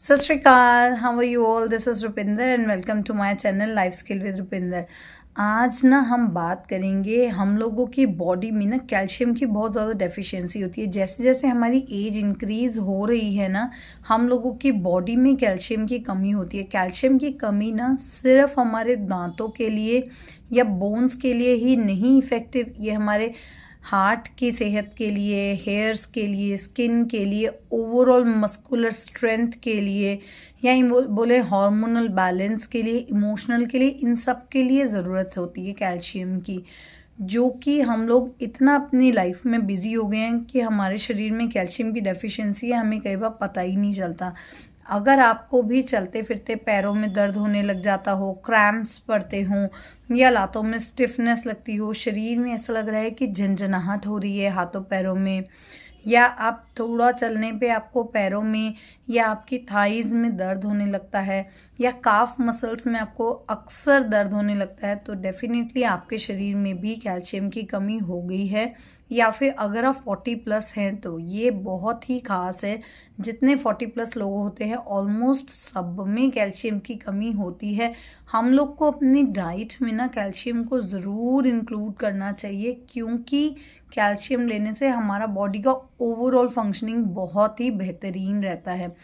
सत श्री अकाल, how are you all. This is Rupinder and welcome to my channel life skill with Rupinder. आज ना हम बात करेंगे, हम लोगों की बॉडी में ना कैल्शियम की बहुत ज़्यादा डेफिशिएंसी होती है। जैसे जैसे हमारी एज इंक्रीज़ हो रही है ना, हम लोगों की बॉडी में कैल्शियम की कमी होती है। कैल्शियम की कमी ना सिर्फ हमारे दांतों के लिए या बोन्स के लिए ही नहीं इफ़ेक्टिव, ये हमारे हार्ट की सेहत के लिए, हेयर्स के लिए, स्किन के लिए, ओवरऑल मस्कुलर स्ट्रेंथ के लिए, या बोले हार्मोनल बैलेंस के लिए, इमोशनल के लिए, इन सब के लिए ज़रूरत होती है कैल्शियम की। जो कि हम लोग इतना अपनी लाइफ में बिजी हो गए हैं कि हमारे शरीर में कैल्शियम की डेफिशिएंसी है, हमें कई बार पता ही नहीं चलता। अगर आपको भी चलते फिरते पैरों में दर्द होने लग जाता हो, क्रैम्प्स पड़ते हों, या लातों में स्टिफनेस लगती हो, शरीर में ऐसा लग रहा है कि झंझनाहट हो रही है हाथों पैरों में, या आप थोड़ा चलने पे आपको पैरों में या आपकी थाइज़ में दर्द होने लगता है, या काफ मसल्स में आपको अक्सर दर्द होने लगता है, तो डेफिनेटली आपके शरीर में भी कैल्शियम की कमी हो गई है। या फिर अगर आप 40+ हैं तो ये बहुत ही ख़ास है। जितने 40+ लोग होते हैं ऑलमोस्ट सब में कैल्शियम की कमी होती है। हम लोग को अपनी डाइट में ना कैल्शियम को ज़रूर इंक्लूड करना चाहिए, क्योंकि कैल्शियम लेने से हमारा बॉडी का ओवरऑल फंक्शनिंग बहुत ही बेहतरीन रहता है।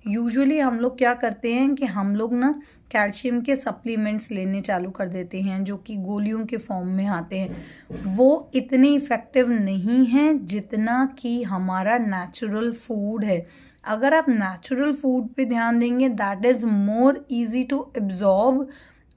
यूजुअली हम लोग क्या करते हैं कि हम लोग ना कैल्शियम के सप्लीमेंट्स लेने चालू कर देते हैं, जो कि गोलियों के फॉर्म में आते हैं। वो इतने इफ़ेक्टिव नहीं हैं जितना कि हमारा नेचुरल फूड है। अगर आप नेचुरल फूड पे ध्यान देंगे, that is more easy to absorb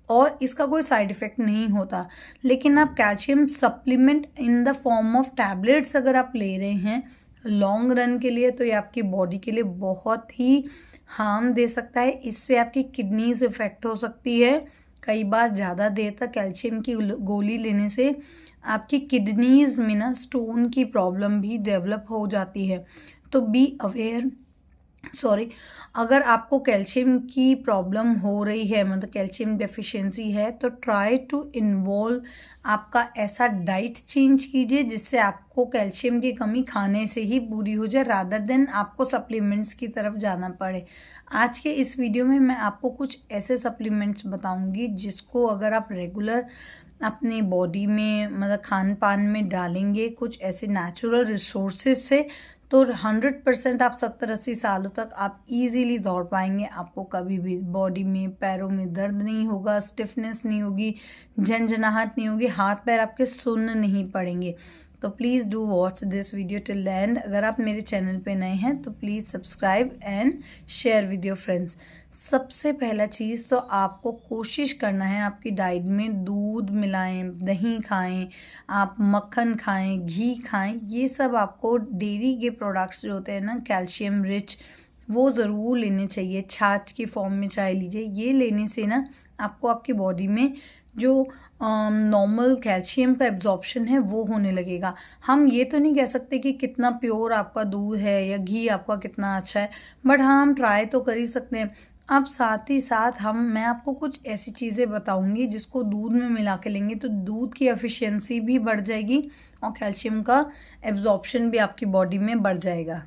और इसका कोई साइड इफ़ेक्ट नहीं होता। लेकिन आप calcium supplement in the form of tablets अगर आप ले रहे हैं लॉन्ग रन के लिए, तो ये आपकी बॉडी के लिए बहुत ही हार्म दे सकता है। इससे आपकी किडनीज इफ़ेक्ट हो सकती है। कई बार ज़्यादा देर तक कैल्शियम की गोली लेने से आपकी किडनीज में ना स्टोन की प्रॉब्लम भी डेवलप हो जाती है। तो बी अवेयर, अगर आपको कैल्शियम की प्रॉब्लम हो रही है, मतलब कैल्शियम डेफिशिएंसी है, तो ट्राई टू इन्वॉल्व आपका ऐसा डाइट चेंज कीजिए जिससे आपको कैल्शियम की कमी खाने से ही पूरी हो जाए, रादर देन आपको सप्लीमेंट्स की तरफ जाना पड़े। आज के इस वीडियो में मैं आपको कुछ ऐसे सप्लीमेंट्स बताऊंगी जिसको अगर आप रेगुलर अपनी बॉडी में, मतलब खान पान में डालेंगे कुछ ऐसे नेचुरल रिसोर्सेज से, तो 100% आप 70-80 सालों तक आप इजीली दौड़ पाएंगे। आपको कभी भी बॉडी में, पैरों में दर्द नहीं होगा, स्टिफनेस नहीं होगी, झंझनाहट नहीं होगी, हाथ पैर आपके सुन्न नहीं पड़ेंगे। तो please do watch this video till and. अगर आप मेरे चैनल पे नए हैं तो please subscribe and share with your friends. सबसे पहला चीज़ तो आपको कोशिश करना है आपकी डाइट में दूध मिलाएं, दही खाएं, आप मक्खन खाएं, घी खाएं। ये सब आपको डेयरी के प्रोडक्ट्स जो होते हैं ना कैल्शियम रिच, वो ज़रूर लेने चाहिए। छाछ की फॉर्म में चाय लीजिए। ये लेने से ना आपको आपकी बॉडी में जो नॉर्मल कैल्शियम का एब्जॉर्प्शन है वो होने लगेगा। हम ये तो नहीं कह सकते कि कितना प्योर आपका दूध है या घी आपका कितना अच्छा है, बट हाँ हम ट्राई तो कर ही सकते हैं। अब साथ ही साथ मैं आपको कुछ ऐसी चीज़ें बताऊंगी जिसको दूध में मिला के लेंगे तो दूध की एफिशिएंसी भी बढ़ जाएगी और कैल्शियम का एब्जॉर्प्शन भी आपकी बॉडी में बढ़ जाएगा।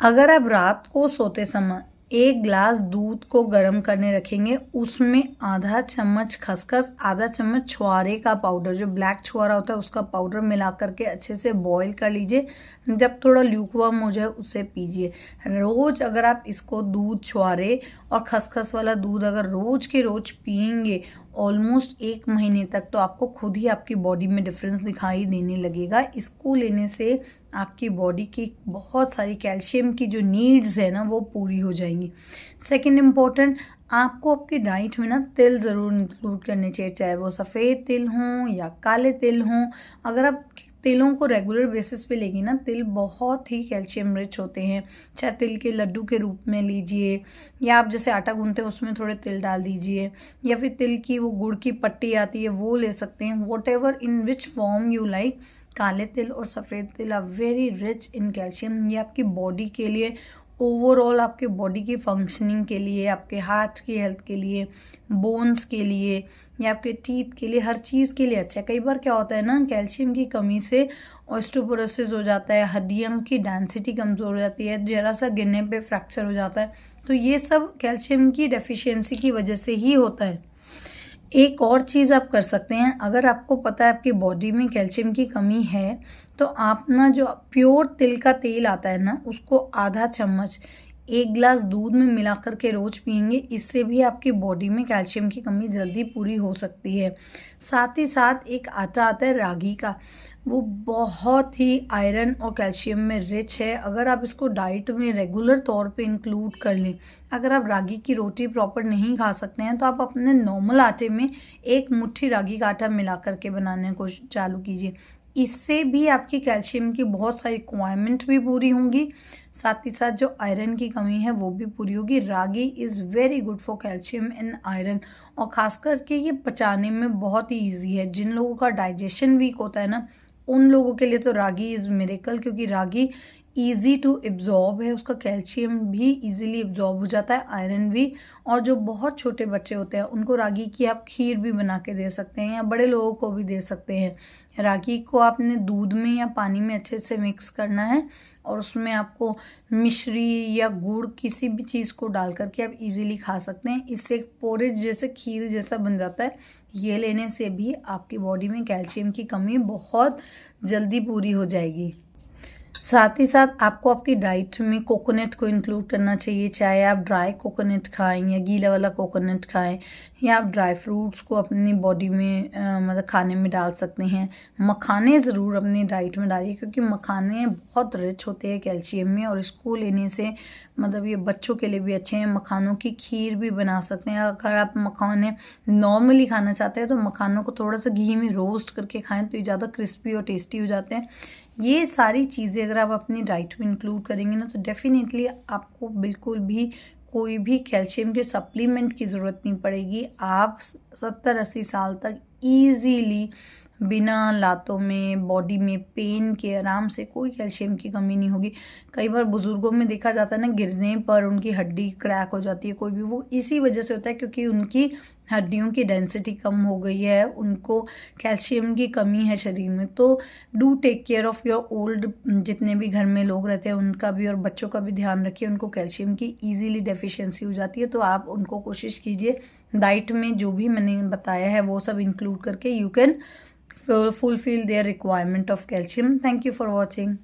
अगर आप रात को सोते समय 1 ग्लास दूध को गर्म करने रखेंगे, उसमें आधा चम्मच खसखस, आधा चम्मच छुआरे का पाउडर, जो ब्लैक छुआरा होता है उसका पाउडर मिला करके अच्छे से बॉईल कर लीजिए। जब थोड़ा ल्यूकवार्म हो जाए उसे पीजिए। रोज़ अगर आप इसको दूध, छुआरे और खसखस वाला दूध अगर रोज़ के रोज़ पियेंगे ऑलमोस्ट 1 महीने तक, तो आपको खुद ही आपकी बॉडी में डिफरेंस दिखाई देने लगेगा। इसको लेने से आपकी बॉडी की बहुत सारी कैल्शियम की जो नीड्स है ना वो पूरी हो जाएंगी। सेकंड इम्पोर्टेंट, आपको आपकी डाइट में ना तिल ज़रूर इंक्लूड करने चाहिए, चाहे वो सफ़ेद तिल हों या काले तिल हों। अगर आप तिलों को रेगुलर बेसिस पे लेंगे ना, तिल बहुत ही कैल्शियम रिच होते हैं। चाहे तिल के लड्डू के रूप में लीजिए, या आप जैसे आटा गूंथते हैं उसमें थोड़े तिल डाल दीजिए, या फिर तिल की वो गुड़ की पट्टी आती है वो ले सकते हैं। Whatever in which form you like, काले तिल और सफ़ेद तिल are very rich in calcium. ये आपकी बॉडी के लिए ओवरऑल आपके बॉडी की फंक्शनिंग के लिए, आपके हार्ट की हेल्थ के लिए, बोन्स के लिए या आपके टीथ के लिए, हर चीज़ के लिए अच्छा है। कई बार क्या होता है ना, कैल्शियम की कमी से ऑस्टियोपोरोसिस हो जाता है, हड्डियों की डेंसिटी कमज़ोर हो जाती है, जरा सा गिरने पे फ्रैक्चर हो जाता है। तो ये सब कैल्शियम की डेफिशिएंसी की वजह से ही होता है। एक और चीज़ आप कर सकते हैं, अगर आपको पता है आपकी बॉडी में कैल्शियम की कमी है, तो आप ना जो प्योर तिल का तेल आता है ना, उसको आधा चम्मच 1 ग्लास दूध में मिला कर के रोज़ पिएंगे। इससे भी आपकी बॉडी में कैल्शियम की कमी जल्दी पूरी हो सकती है। साथ ही साथ एक आटा आता है रागी का, वो बहुत ही आयरन और कैल्शियम में रिच है। अगर आप इसको डाइट में रेगुलर तौर पे इंक्लूड कर लें, अगर आप रागी की रोटी प्रॉपर नहीं खा सकते हैं तो आप अपने नॉर्मल आटे में 1 मुट्ठी रागी का आटा मिला करके बनाने को चालू कीजिए। इससे भी आपकी कैल्शियम की बहुत सारी रिक्वायरमेंट भी पूरी होंगी, साथ ही साथ जो आयरन की कमी है वो भी पूरी होगी। Ragi is very good for calcium and iron, और ख़ास करके ये पचाने में बहुत ही ईजी है। जिन लोगों का डाइजेशन वीक होता है ना, उन लोगों के लिए तो रागी इज़ मिरेकल, क्योंकि रागी ईजी टू एब्जॉर्ब है, उसका कैल्शियम भी ईजिली एब्जॉर्ब हो जाता है, आयरन भी। और जो बहुत छोटे बच्चे होते हैं उनको रागी की आप खीर भी बना के दे सकते हैं, या बड़े लोगों को भी दे सकते हैं। रागी को आपने दूध में या पानी में अच्छे से मिक्स करना है, और उसमें आपको मिश्री या गुड़ किसी भी चीज़ को डाल करके आप इजीली खा सकते हैं। इससे पोरेज जैसे खीर जैसा बन जाता है। ये लेने से भी आपकी बॉडी में कैल्शियम की कमी बहुत जल्दी पूरी हो जाएगी। साथ ही साथ आपको आपकी डाइट में कोकोनट को इंक्लूड करना चाहिए, चाहे आप ड्राई कोकोनट खाएं या गीला वाला कोकोनट खाएं, या आप ड्राई फ्रूट्स को अपनी बॉडी में मतलब खाने में डाल सकते हैं। मखाने ज़रूर अपनी डाइट में डालिए, क्योंकि मखाने बहुत रिच होते हैं कैल्शियम में, और इसको लेने से मतलब ये बच्चों के लिए भी अच्छे हैं। मखानों की खीर भी बना सकते हैं। अगर आप मखाने नॉर्मली खाना चाहते हैं तो मखानों को थोड़ा सा घी में रोस्ट करके खाएं, तो ये ज़्यादा क्रिस्पी और टेस्टी हो जाते हैं। ये सारी चीज़ें अगर आप अपनी डाइट में इंक्लूड करेंगे ना, तो डेफिनेटली आपको बिल्कुल भी कोई भी कैल्शियम के सप्लीमेंट की ज़रूरत नहीं पड़ेगी। आप 70-80 साल तक ईजीली बिना लातों में, बॉडी में पेन के आराम से, कोई कैल्शियम की कमी नहीं होगी। कई बार बुज़ुर्गों में देखा जाता है ना, गिरने पर उनकी हड्डी क्रैक हो जाती है कोई भी, वो इसी वजह से होता है क्योंकि उनकी हड्डियों की डेंसिटी कम हो गई है, उनको कैल्शियम की कमी है शरीर में। तो do take care of your old, जितने भी घर में लोग रहते हैं उनका भी और बच्चों का भी ध्यान रखिए। उनको कैल्शियम की ईजीली डेफिशिएंसी हो जाती है, तो आप उनको कोशिश कीजिए डाइट में जो भी मैंने बताया है वो सब इंक्लूड करके you can fulfill their requirement of calcium. Thank you for watching.